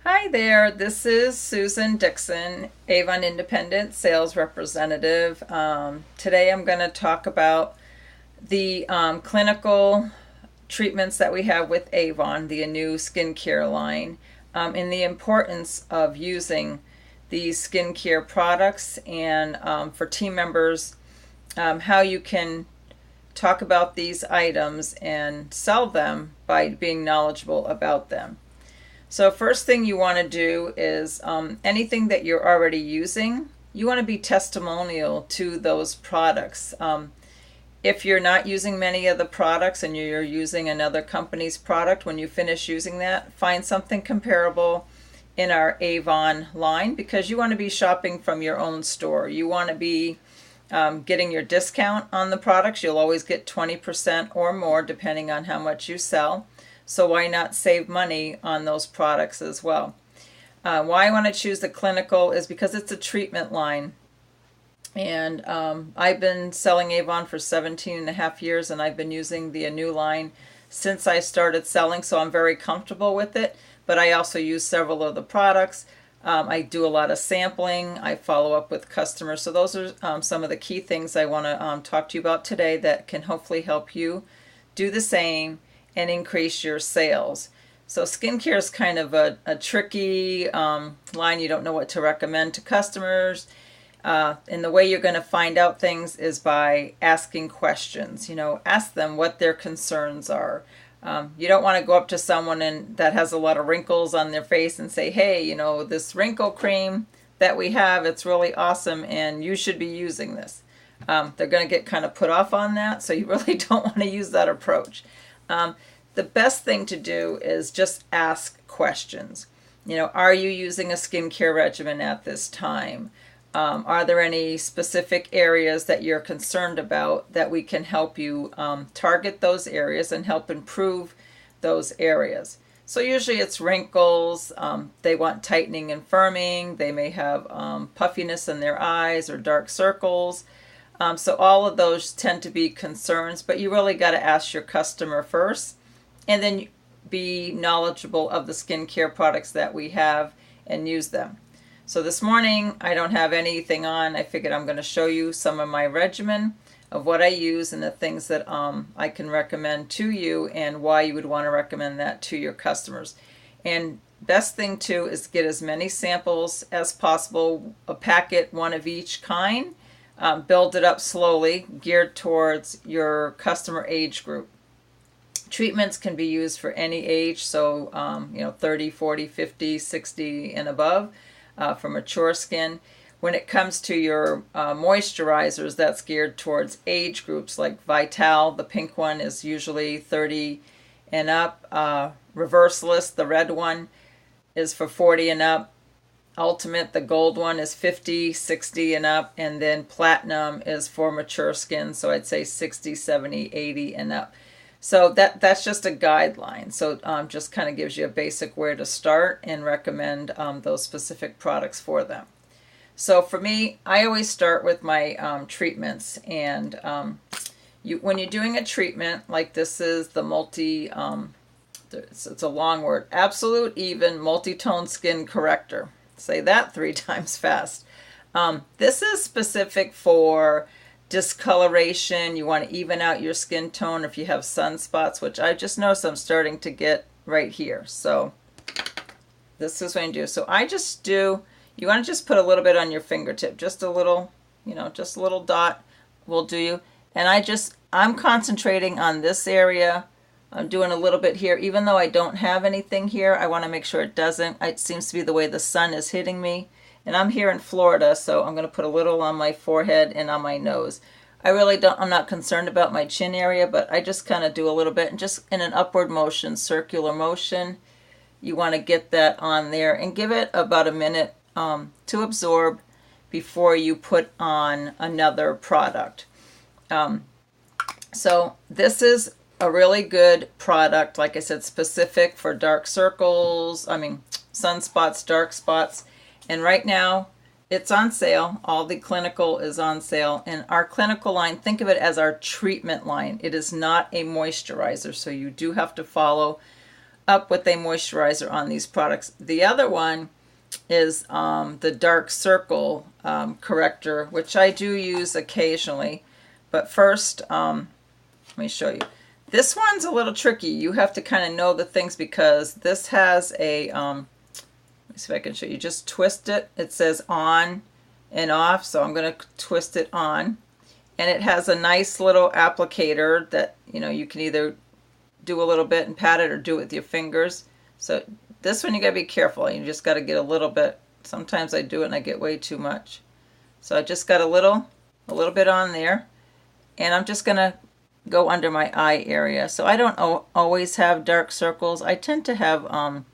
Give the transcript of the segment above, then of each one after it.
Hi there, this is Susan Dixon, Avon Independent Sales Representative. Today I'm going to talk about the clinical treatments that we have with Avon, the Anew skincare line, and the importance of using these skincare products and for team members, how you can talk about these items and sell them by being knowledgeable about them. So first thing you want to do is anything that you're already using, you want to be testimonial to those products. If you're not using many of the products and you're using another company's product, when you finish using that, find something comparable in our Avon line because you want to be shopping from your own store. You want to be getting your discount on the products. You'll always get 20% or more depending on how much you sell. So why not save money on those products as well? Why I want to choose the clinical is because it's a treatment line. And I've been selling Avon for 17 and a half years, and I've been using the Anew line since I started selling, so I'm very comfortable with it. But I also use several of the products. I do a lot of sampling. I follow up with customers. So those are some of the key things I want to talk to you about today that can hopefully help you do the same and increase your sales. So skincare is kind of a tricky line. You don't know what to recommend to customers. And the way you're going to find out things is by asking questions. Ask them what their concerns are. You don't want to go up to someone that has a lot of wrinkles on their face and say, hey, this wrinkle cream that we have, it's really awesome and you should be using this. They're going to get kind of put off on that, so you really don't want to use that approach. The best thing to do is just ask questions. Are you using a skincare regimen at this time? Are there any specific areas that you're concerned about that we can help you target those areas and help improve those areas? So usually it's wrinkles, they want tightening and firming, they may have puffiness in their eyes or dark circles. So all of those tend to be concerns, but you really got to ask your customer first and then be knowledgeable of the skincare products that we have and use them. So this morning I don't have anything on. I figured I'm going to show you some of my regimen of what I use and the things that I can recommend to you and why you would want to recommend that to your customers. And best thing too is get as many samples as possible, a packet, one of each kind. Build it up slowly, geared towards your customer age group. Treatments can be used for any age, so 30, 40, 50, 60 and above for mature skin. When it comes to your moisturizers, that's geared towards age groups like Vital, the pink one is usually 30 and up. Reversalist, the red one, is for 40 and up. Ultimate, the gold one, is 50, 60 and up, and then Platinum is for mature skin, so I'd say 60, 70, 80 and up. So that's just a guideline. So just kind of gives you a basic where to start and recommend those specific products for them. So for me, I always start with my treatments, and when you're doing a treatment like this is the it's a long word, Absolute Even Multi-Tone Skin Corrector. Say that 3 times fast. This is specific for discoloration. You want to even out your skin tone if you have sunspots, which I just noticed I'm starting to get right here. So this is what I do. So you want to just put a little bit on your fingertip, just a little, just a little dot will do you. And I'm concentrating on this area. I'm doing a little bit here. Even though I don't have anything here, I want to make sure it seems to be the way the sun is hitting me. And I'm here in Florida, so I'm going to put a little on my forehead and on my nose. I'm not concerned about my chin area, but I just kind of do a little bit, and just in an upward motion, circular motion. You want to get that on there and give it about a minute to absorb before you put on another product. So this is a really good product, like I said, specific for dark circles, sunspots, dark spots. And right now it's on sale. All the clinical is on sale. And our clinical line, think of it as our treatment line. It is not a moisturizer, so you do have to follow up with a moisturizer on these products. The other one is the dark circle corrector, which I do use occasionally. But first, let me show you. This one's a little tricky. You have to kind of know the things because this has a, let me see if I can show you. Just twist it. It says on and off, so I'm going to twist it on. And it has a nice little applicator that, you can either do a little bit and pat it or do it with your fingers. So this one you got to be careful. You just got to get a little bit. Sometimes I do it and I get way too much. So I just got a little bit on there. And I'm just going to go under my eye area. So I don't always have dark circles. I tend to have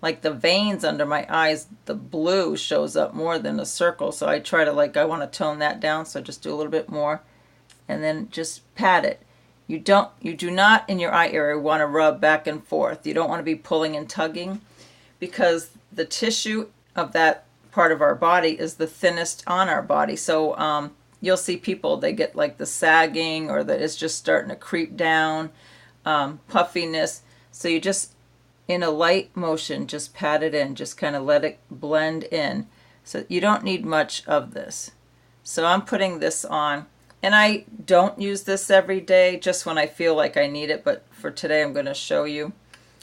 like the veins under my eyes, the blue shows up more than a circle. So I try to I want to tone that down. So just do a little bit more and then just pat it. You do not in your eye area want to rub back and forth. You don't want to be pulling and tugging because the tissue of that part of our body is the thinnest on our body. So you'll see people, they get like the sagging or that it's just starting to creep down, puffiness. So you just, in a light motion, just pat it in, just kind of let it blend in. So you don't need much of this. So I'm putting this on. And I don't use this every day, just when I feel like I need it. But for today, I'm going to show you.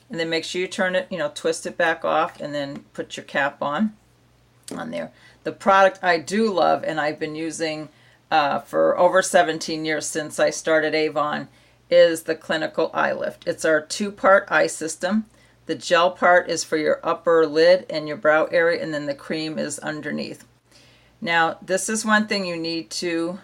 And then make sure you turn it, twist it back off and then put your cap on there. The product I do love and I've been using for over 17 years since I started Avon is the Clinical Eye Lift. It's our 2-part eye system. The gel part is for your upper lid and your brow area, and then the cream is underneath. Now, this is one thing you need to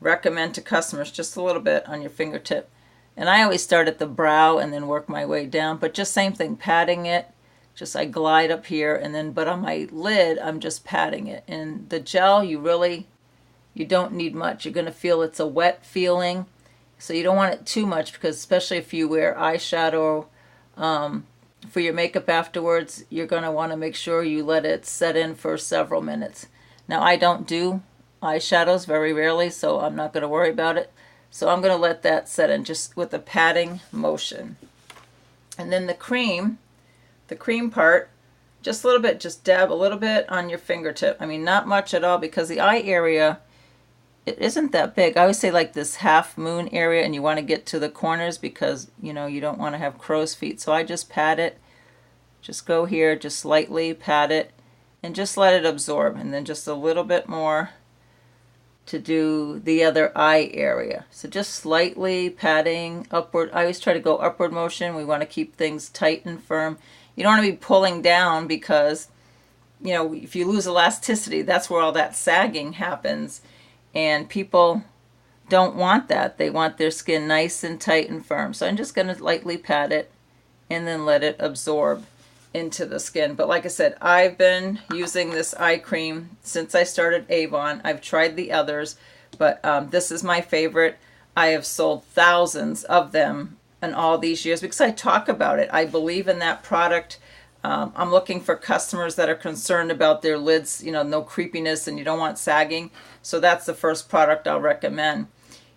recommend to customers, just a little bit on your fingertip. And I always start at the brow and then work my way down, but just same thing, patting it. Just I glide up here and then, but on my lid, I'm just patting it. And the gel, you don't need much. You're going to feel it's a wet feeling. So you don't want it too much because especially if you wear eyeshadow for your makeup afterwards, you're going to want to make sure you let it set in for several minutes. Now I don't do eyeshadows very rarely, so I'm not going to worry about it. So I'm going to let that set in just with a patting motion. And then the cream part, just a little bit, just dab a little bit on your fingertip. I mean, not much at all because the eye area, it isn't that big. I always say like this half moon area, and you want to get to the corners because, you don't want to have crow's feet. So I just pat it, just go here, just lightly pat it, and just let it absorb. And then just a little bit more to do the other eye area. So just slightly patting upward. I always try to go upward motion. We want to keep things tight and firm. You don't want to be pulling down because, if you lose elasticity, that's where all that sagging happens. And people don't want that. They want their skin nice and tight and firm. So I'm just going to lightly pat it and then let it absorb into the skin. But like I said, I've been using this eye cream since I started Avon. I've tried the others, but this is my favorite. I have sold thousands of them in all these years because I talk about it. I believe in that product. I'm looking for customers that are concerned about their lids, no creepiness and you don't want sagging. So that's the first product I'll recommend.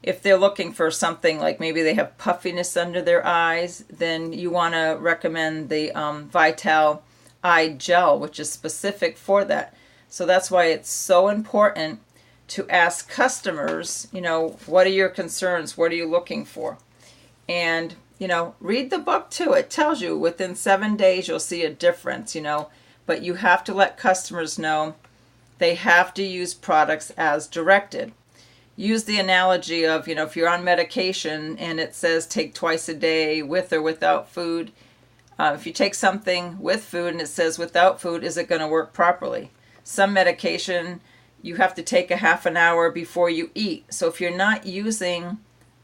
If they're looking for something like maybe they have puffiness under their eyes, then you want to recommend the Vital Eye Gel, which is specific for that. So that's why it's so important to ask customers, what are your concerns? What are you looking for? And, read the book too. It tells you within 7 days you'll see a difference, but you have to let customers know they have to use products as directed. Use the analogy of, if you're on medication and it says take twice a day with or without food, if you take something with food and it says without food, is it going to work properly? Some medication you have to take a half an hour before you eat. So if you're not using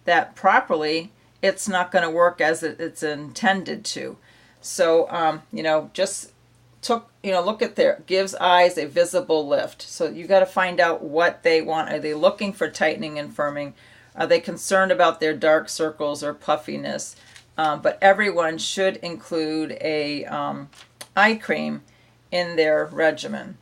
that properly, it's not going to work as it's intended to. So, just look at there. Gives eyes a visible lift. So you got to find out what they want. Are they looking for tightening and firming? Are they concerned about their dark circles or puffiness? But everyone should include a eye cream in their regimen.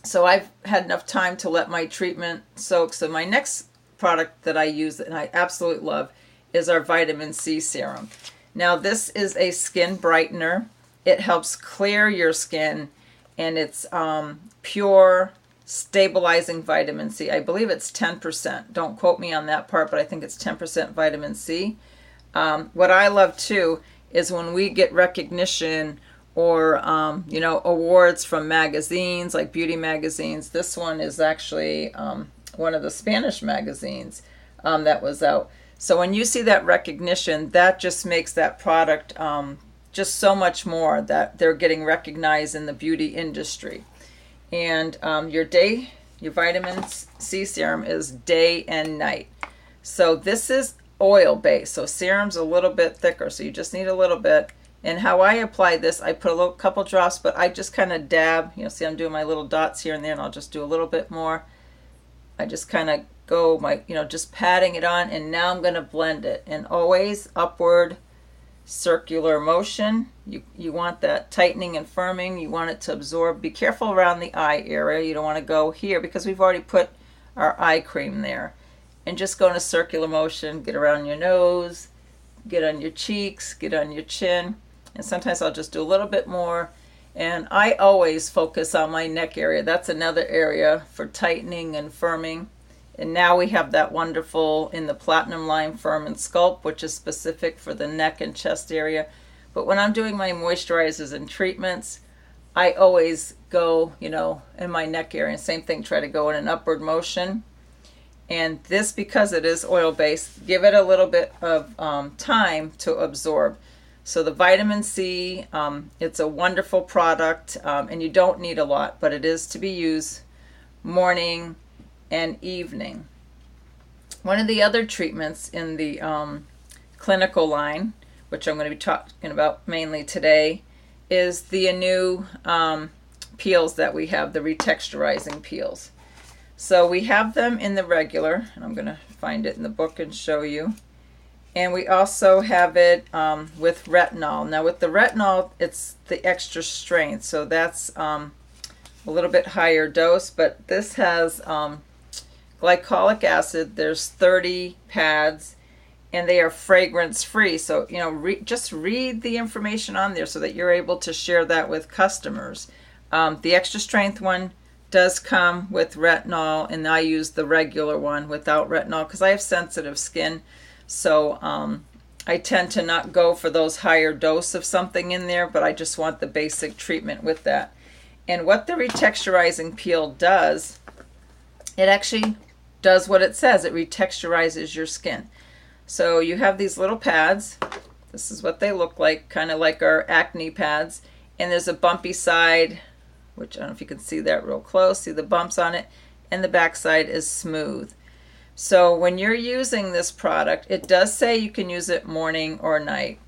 So I've had enough time to let my treatment soak. So my next product that I use and I absolutely love is our vitamin C serum. Now this is a skin brightener. It helps clear your skin, and it's pure stabilizing vitamin C. I believe it's 10%. Don't quote me on that part, but I think it's 10% vitamin C. What I love too is when we get recognition or awards from magazines like beauty magazines. This one is actually one of the Spanish magazines that was out. So when you see that recognition, that just makes that product just so much more, that they're getting recognized in the beauty industry. And your vitamin C serum is day and night. So this is oil based, so serum's a little bit thicker, so you just need a little bit. And how I apply this, I put a couple drops, but I just kind of dab. See, I'm doing my little dots here and there, and I'll just do a little bit more. I just kind of go just patting it on, and now I'm going to blend it. And always upward circular motion. You want that tightening and firming. You want it to absorb. Be careful around the eye area. You don't want to go here because we've already put our eye cream there. And just go in a circular motion. Get around your nose, get on your cheeks, get on your chin. And sometimes I'll just do a little bit more. And I always focus on my neck area. That's another area for tightening and firming. And now we have that wonderful in the Platinum Line Firm and Sculpt, which is specific for the neck and chest area. But when I'm doing my moisturizers and treatments, I always go, in my neck area. Same thing, try to go in an upward motion. And this, because it is oil-based, give it a little bit of time to absorb. So the vitamin C, it's a wonderful product, and you don't need a lot, but it is to be used morning and evening. One of the other treatments in the clinical line, which I'm going to be talking about mainly today, is the Anew peels that we have, the retexturizing peels. So we have them in the regular, and I'm going to find it in the book and show you. And we also have it with retinol. Now with the retinol, it's the extra strength, so that's a little bit higher dose, but this has glycolic acid. There's 30 pads, and they are fragrance free. So just read the information on there so that you're able to share that with customers. The extra strength one does come with retinol, and I use the regular one without retinol because I have sensitive skin. So I tend to not go for those higher dose of something in there, but I just want the basic treatment with that. And what the retexturizing peel does, it actually does what it says. It retexturizes your skin. So you have these little pads. This is what they look like, kind of like our acne pads. And there's a bumpy side, which I don't know if you can see that real close. See the bumps on it. And the back side is smooth. So when you're using this product, it does say you can use it morning or night.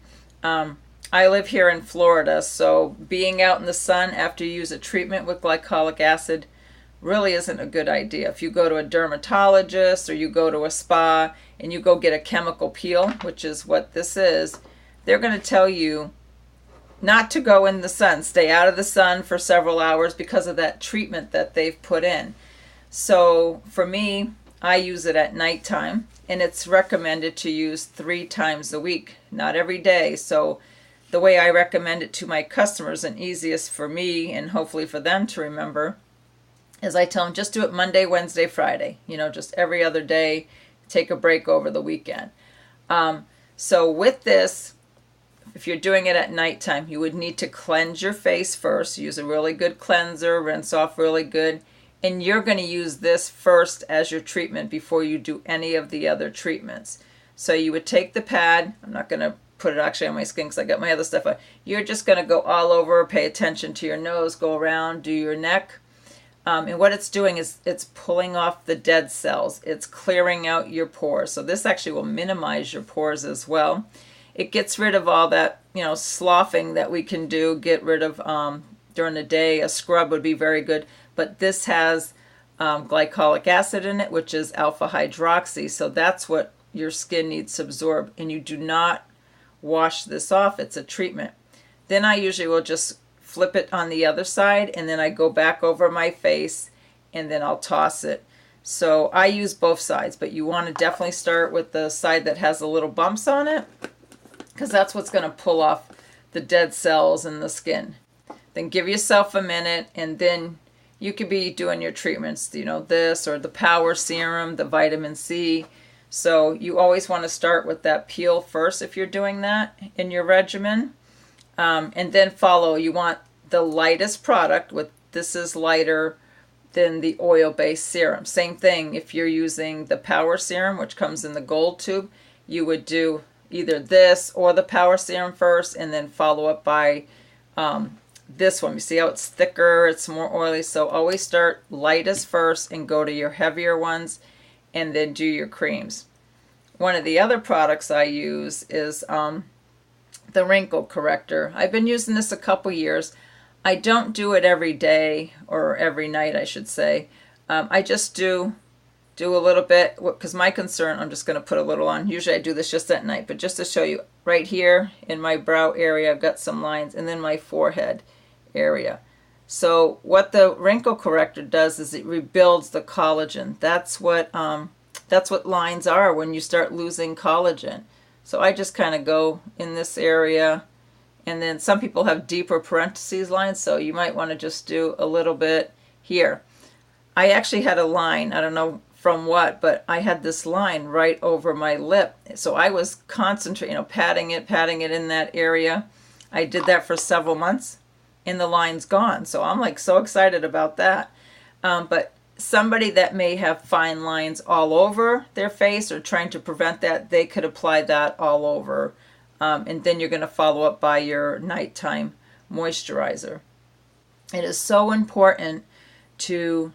I live here in Florida, so being out in the sun after you use a treatment with glycolic acid really isn't a good idea. If you go to a dermatologist or you go to a spa and you go get a chemical peel, which is what this is, they're going to tell you not to go in the sun. Stay out of the sun for several hours because of that treatment that they've put in. So for me, I use it at nighttime, and it's recommended to use 3 times a week, not every day. So the way I recommend it to my customers, and easiest for me and hopefully for them to remember, is I tell them just do it Monday, Wednesday, Friday. Just every other day, take a break over the weekend. So with this, if you're doing it at nighttime, you would need to cleanse your face first. Use a really good cleanser, rinse off really good. And you're going to use this first as your treatment before you do any of the other treatments. So you would take the pad. I'm not going to put it actually on my skin because I got my other stuff on. You're just going to go all over, pay attention to your nose, go around, do your neck. And what it's doing is it's pulling off the dead cells. It's clearing out your pores. So this actually will minimize your pores as well. It gets rid of all that, sloughing that we can do, get rid of during the day. A scrub would be very good. But this has glycolic acid in it, which is alpha hydroxy. So that's what your skin needs to absorb. And you do not wash this off. It's a treatment. Then I usually will just flip it on the other side, and then I go back over my face, and then I'll toss it. So I use both sides, but you want to definitely start with the side that has the little bumps on it, because that's what's going to pull off the dead cells in the skin. Then give yourself a minute, and then you could be doing your treatments, this or the power serum, the vitamin C. So you always want to start with that peel first if you're doing that in your regimen. And then follow, you want the lightest product. This is lighter than the oil-based serum. Same thing, if you're using the power serum, which comes in the gold tube, you would do either this or the power serum first, and then follow up by this one. You see how it's thicker, it's more oily, so always start lightest first and go to your heavier ones, and then do your creams. One of the other products I use is the wrinkle corrector. I've been using this a couple years. I don't do it every day, or every night I should say. I just do a little bit, because my concern, I'm just going to put a little on. Usually I do this just at night, but just to show you, right here in my brow area I've got some lines, and then my forehead area. So what the wrinkle corrector does is it rebuilds the collagen. That's what lines are when you start losing collagen. So I just kind of go in this area, and then some people have deeper parentheses lines, so you might want to just do a little bit here. I actually had a line, I don't know from what, but I had this line right over my lip. So I was concentrating, patting it in that area. I did that for several months, and the line's gone. So I'm like so excited about that. But somebody that may have fine lines all over their face or trying to prevent that, they could apply that all over. And then you're going to follow up by your nighttime moisturizer. It is so important to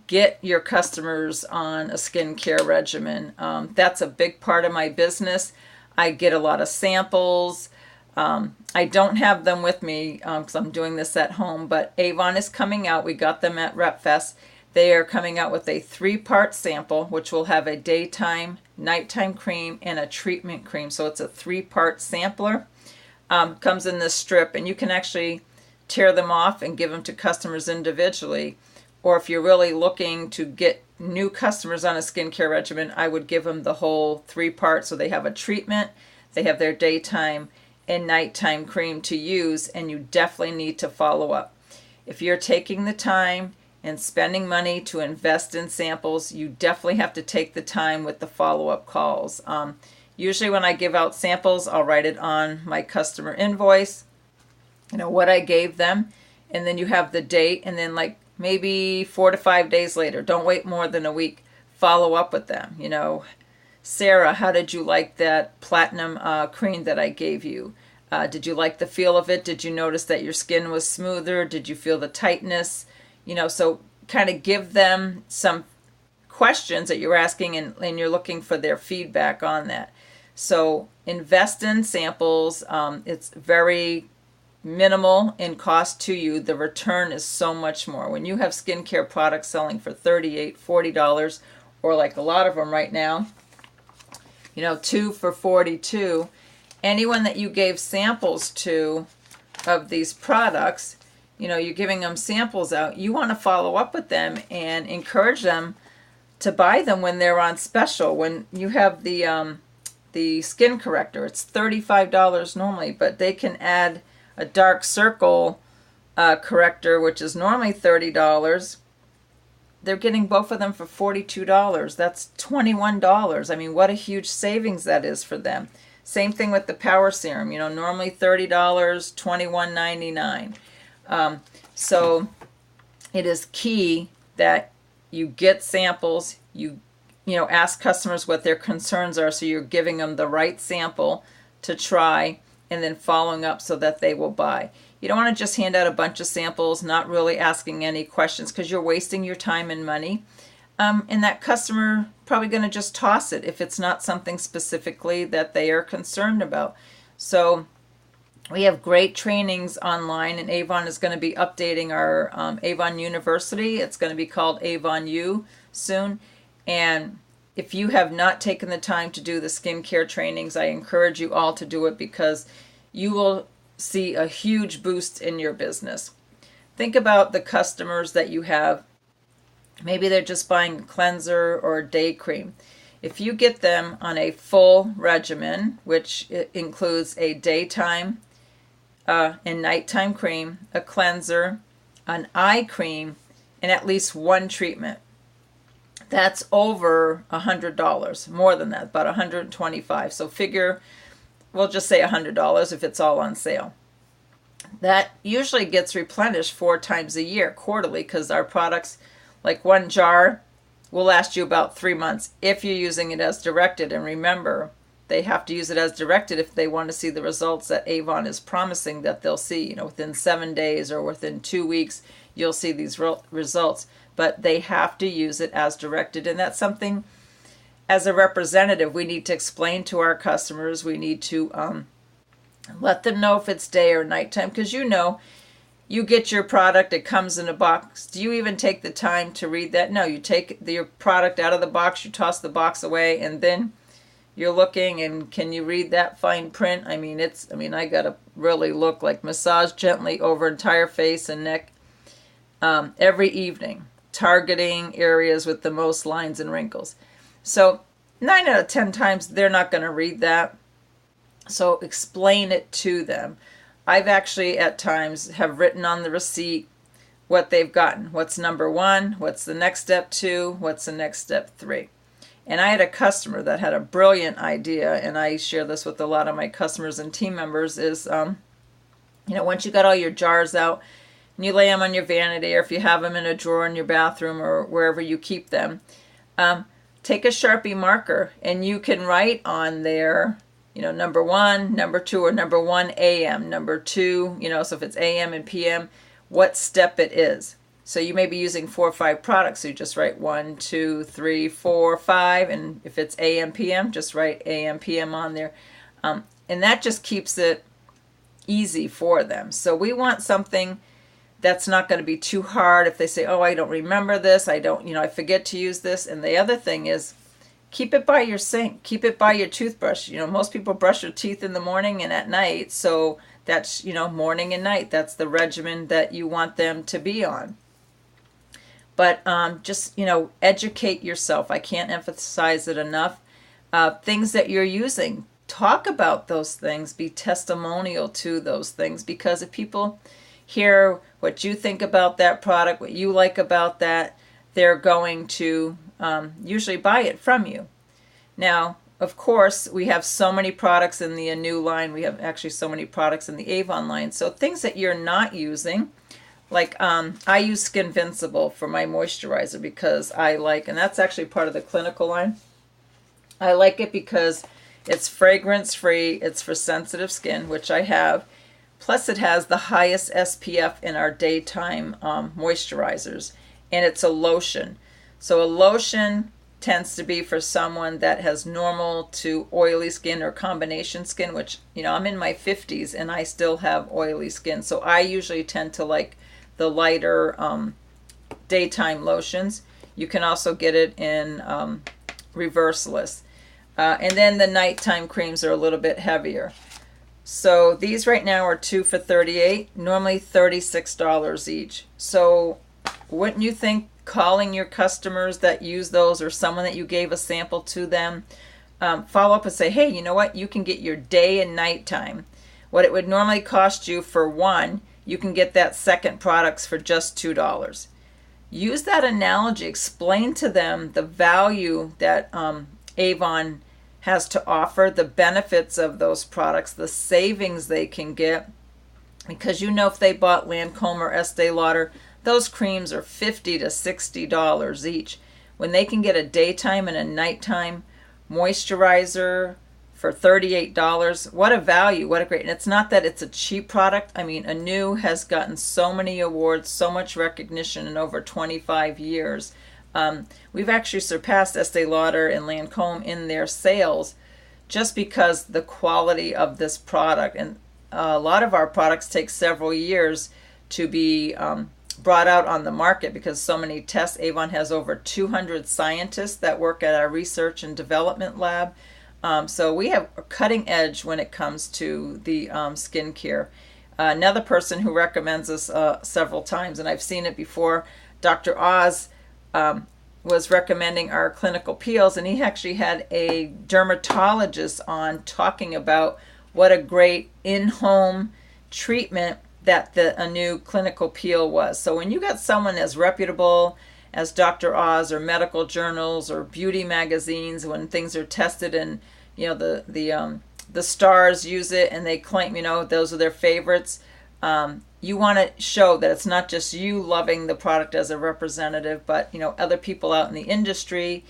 get your customers on a skincare regimen. That's a big part of my business. I get a lot of samples. I don't have them with me because I'm doing this at home, but Avon is coming out. We got them at RepFest. They are coming out with a 3-part sample, which will have a daytime, nighttime cream, and a treatment cream. So it's a 3-part sampler. Comes in this strip, and you can actually tear them off and give them to customers individually. Or if you're really looking to get new customers on a skincare regimen, I would give them the whole 3-part. So they have a treatment, they have their daytime and nighttime cream to use, and you definitely need to follow up. If you're taking the time and spending money to invest in samples, you definitely have to take the time with the follow-up calls. Usually when I give out samples, I'll write it on my customer invoice, what I gave them, and then you have the date, and then like maybe 4 to 5 days later, don't wait more than a week, follow up with them. Sarah, how did you like that platinum cream that I gave you? Did you like the feel of it? Did you notice that your skin was smoother? Did you feel the tightness? So kind of give them some questions that you're asking, and you're looking for their feedback on that. So invest in samples. It's very minimal in cost to you. The return is so much more. When you have skincare products selling for $38, $40, or like a lot of them right now, 2 for $42, anyone that you gave samples to of these products, you're giving them samples out, you want to follow up with them and encourage them to buy them when they're on special. When you have the skin corrector, it's $35 normally, but they can add a dark circle corrector, which is normally $30. They're getting both of them for $42. That's $21. I mean, what a huge savings that is for them. Same thing with the power serum. Normally $30, $21.99. So it is key that you get samples, you ask customers what their concerns are, so you're giving them the right sample to try, and then following up so that they will buy. You don't want to just hand out a bunch of samples, not really asking any questions, because you're wasting your time and money. And that customer probably going to just toss it if it's not something specifically that they are concerned about. So we have great trainings online, and Avon is going to be updating our Avon University. It's going to be called Avon U soon. And if you have not taken the time to do the skincare trainings, I encourage you all to do it, because you will see a huge boost in your business. Think about the customers that you have. Maybe they're just buying a cleanser or a day cream. If you get them on a full regimen, which includes a daytime and nighttime cream, a cleanser, an eye cream, and at least one treatment, that's over $100, more than that, about $125. So figure, we'll just say $100 if it's all on sale. That usually gets replenished 4 times a year, quarterly, because our products, like one jar, will last you about 3 months if you're using it as directed. And remember, they have to use it as directed if they want to see the results that Avon is promising that they'll see. You know, within 7 days or within 2 weeks, you'll see these results. But they have to use it as directed. And that's something, as a representative, we need to explain to our customers. We need to let them know if it's day or nighttime, because you get your product, it comes in a box. Do you even take the time to read that? No, you take your product out of the box, you toss the box away, and then you're looking, and can you read that fine print? I mean, I gotta really look, like massage gently over entire face and neck every evening, targeting areas with the most lines and wrinkles. So 9 out of 10 times, they're not gonna read that. So explain it to them. I've actually at times have written on the receipt what they've gotten. What's number 1? What's the next step 2? What's the next step 3? And I had a customer that had a brilliant idea, and I share this with a lot of my customers and team members, is, once you got all your jars out and you lay them on your vanity, or if you have them in a drawer in your bathroom or wherever you keep them, take a Sharpie marker and you can write on there, number 1, number 2, or number 1 AM, number 2, so if it's AM and PM, what step it is. So you may be using 4 or 5 products, so you just write 1, 2, 3, 4, 5, and if it's AM, PM, just write AM, PM on there. And that just keeps it easy for them. So we want something that's not going to be too hard if they say, oh, I don't remember this, I forget to use this. And the other thing is, keep it by your sink. Keep it by your toothbrush. Most people brush their teeth in the morning and at night. So that's, morning and night. That's the regimen that you want them to be on. But just, educate yourself. I can't emphasize it enough. Things that you're using. Talk about those things. Be testimonial to those things. Because if people hear what you think about that product, what you like about that, they're going to usually buy it from you. Now, of course, we have so many products in the Anew line. We have actually so many products in the Avon line. So things that you're not using, like I use Skinvincible for my moisturizer because I like, and that's actually part of the clinical line. I like it because it's fragrance free. It's for sensitive skin, which I have. Plus, it has the highest SPF in our daytime moisturizers, and it's a lotion. So a lotion tends to be for someone that has normal to oily skin or combination skin, which, I'm in my 50s and I still have oily skin. So I usually tend to like the lighter daytime lotions. You can also get it in reverseless. And then the nighttime creams are a little bit heavier. So these right now are 2 for $38, normally $36 each. So wouldn't you think calling your customers that use those, or someone that you gave a sample to them, follow up and say, hey, you know what, you can get your day and nighttime. What it would normally cost you for one, you can get that second products for just $2. Use that analogy. Explain to them the value that Avon has to offer, the benefits of those products, the savings they can get. Because if they bought Lancome or Estee Lauder, those creams are $50 to $60 each. When they can get a daytime and a nighttime moisturizer for $38, what a value, what a great, and it's not that it's a cheap product. I mean, Anew has gotten so many awards, so much recognition in over 25 years. We've actually surpassed Estee Lauder and Lancome in their sales just because the quality of this product. And a lot of our products take several years to be brought out on the market because so many tests. Avon has over 200 scientists that work at our research and development lab. So we have a cutting edge when it comes to the skincare. Another person who recommends us several times, and I've seen it before, Dr. Oz, was recommending our clinical peels, and he actually had a dermatologist on talking about what a great in-home treatment that the Anew clinical peel was. So when you got someone as reputable as Dr. Oz or medical journals or beauty magazines, when things are tested and the stars use it and they claim those are their favorites, you want to show that it's not just you loving the product as a representative, but other people out in the industry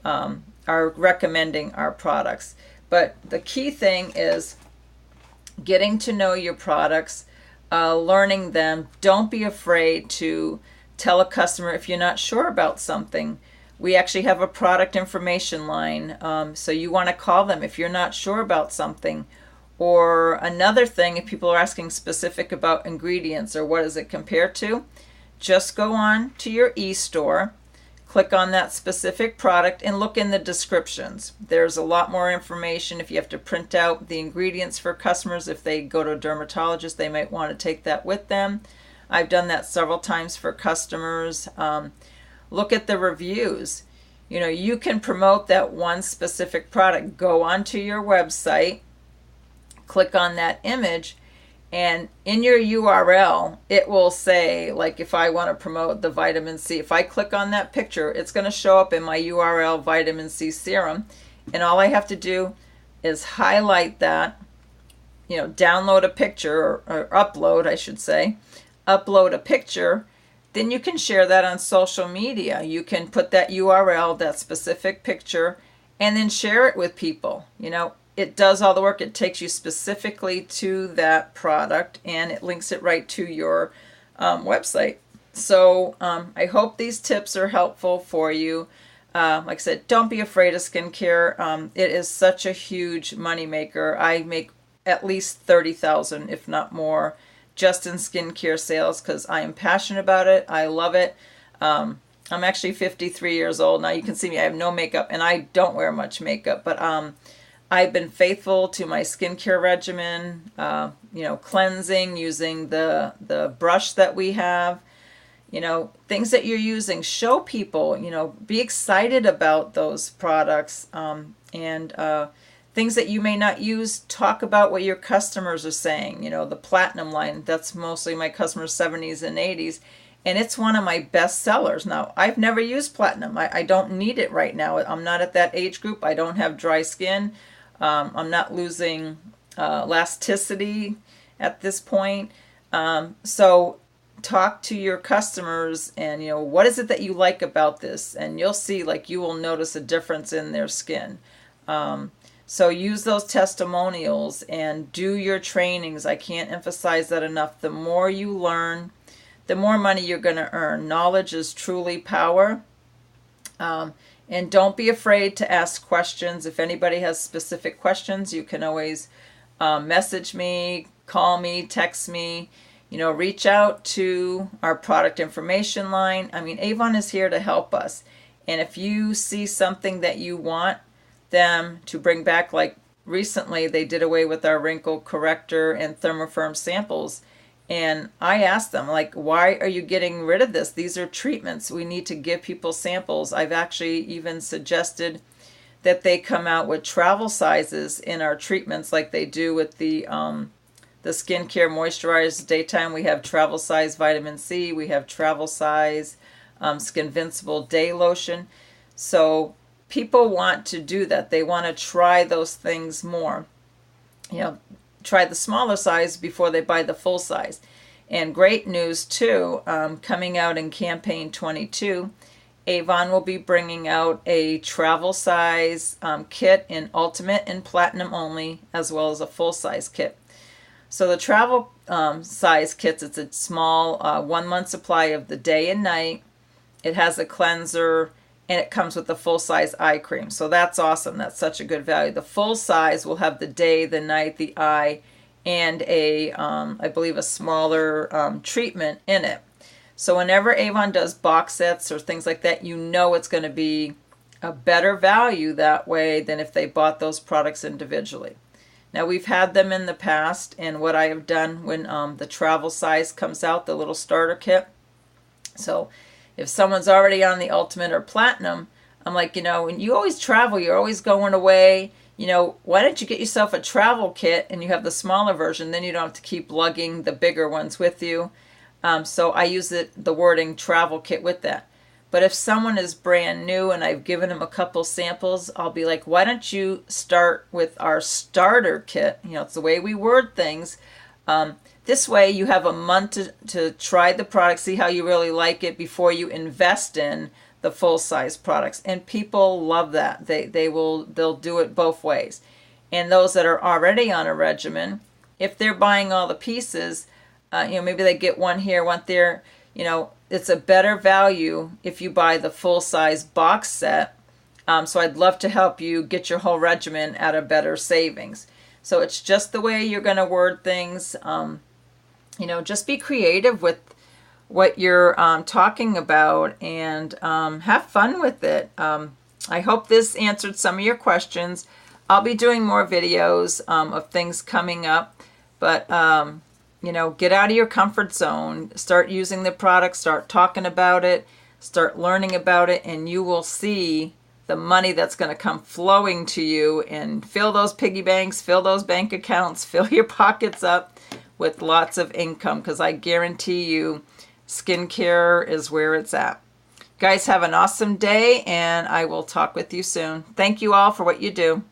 are recommending our products. But the key thing is getting to know your products, learning them. Don't be afraid to tell a customer if you're not sure about something. We actually have a product information line, so you want to call them if you're not sure about something. Or another thing, if people are asking specific about ingredients or what does it compare to, just go on to your e-store, click on that specific product, and look in the descriptions. There's a lot more information. If you have to print out the ingredients for customers, if they go to a dermatologist, they might want to take that with them. I've done that several times for customers. Look at the reviews. You can promote that one specific product. Go onto your website, click on that image, and in your URL, it will say, like if I want to promote the vitamin C, if I click on that picture, it's going to show up in my URL, vitamin C serum, and all I have to do is highlight that, download a picture, or upload, I should say, upload a picture. Then you can share that on social media. You can put that URL, that specific picture, and then share it with people. It does all the work. It takes you specifically to that product, and it links it right to your website. So I hope these tips are helpful for you. Like I said, don't be afraid of skincare. It is such a huge moneymaker. I make at least $30,000, if not more, just in skincare sales because I am passionate about it. I love it. I'm actually 53 years old. Now you can see me. I have no makeup, and I don't wear much makeup, but I've been faithful to my skincare regimen, cleansing, using the brush that we have, things that you're using. Show people, be excited about those products, and things that you may not use. Talk about what your customers are saying. The Platinum line, that's mostly my customers' 70s and 80s. And it's one of my best sellers. Now, I've never used Platinum. I don't need it right now. I'm not at that age group. I don't have dry skin. I'm not losing elasticity at this point. So talk to your customers and, what is it that you like about this? And you'll see, you will notice a difference in their skin. So use those testimonials and do your trainings. I can't emphasize that enough. The more you learn, the more money you're going to earn. Knowledge is truly power. And don't be afraid to ask questions. If anybody has specific questions, you can always message me, call me, text me. Reach out to our product information line. Avon is here to help us. And if you see something that you want them to bring back, like recently they did away with our wrinkle corrector and thermoform samples, and I asked them, why are you getting rid of this? These are treatments. We need to give people samples. I've actually even suggested that they come out with travel sizes in our treatments, like they do with the skincare moisturizers daytime. We have travel size vitamin C. We have travel size Skinvincible day lotion. So people want to do that. They want to try those things more. Try the smaller size before they buy the full size. And great news too, coming out in campaign 22, Avon will be bringing out a travel size kit in Ultimate and Platinum only, as well as a full size kit. So the travel size kits, it's a small 1 month supply of the day and night. It has a cleanser, and it comes with the full-size eye cream. So that's awesome. That's such a good value. The full size will have the day, the night, the eye, and I believe a smaller treatment in it. So whenever Avon does box sets or things like that, it's going to be a better value that way than if they bought those products individually. Now, we've had them in the past, and what I have done when the travel size comes out, the little starter kit. So If someone's already on the Ultimate or Platinum, I'm like, when you always travel, you're always going away, why don't you get yourself a travel kit and you have the smaller version, then you don't have to keep lugging the bigger ones with you. So I use the wording travel kit with that. But if someone is brand new and I've given them a couple samples, I'll be like, why don't you start with our starter kit? It's the way we word things. This way you have a month to try the product, see how you really like it before you invest in the full-size products. And people love that. They'll do it both ways. And those that are already on a regimen, if they're buying all the pieces, maybe they get one here, one there, it's a better value if you buy the full-size box set. So I'd love to help you get your whole regimen at a better savings. So it's just the way you're going to word things. Just be creative with what you're talking about, and have fun with it. I hope this answered some of your questions. I'll be doing more videos of things coming up, but get out of your comfort zone. Start using the product, start talking about it, start learning about it, and you will see the money that's going to come flowing to you, and fill those piggy banks, fill those bank accounts, fill your pockets up with lots of income, because I guarantee you skincare is where it's at. Guys, have an awesome day, and I will talk with you soon. Thank you all for what you do.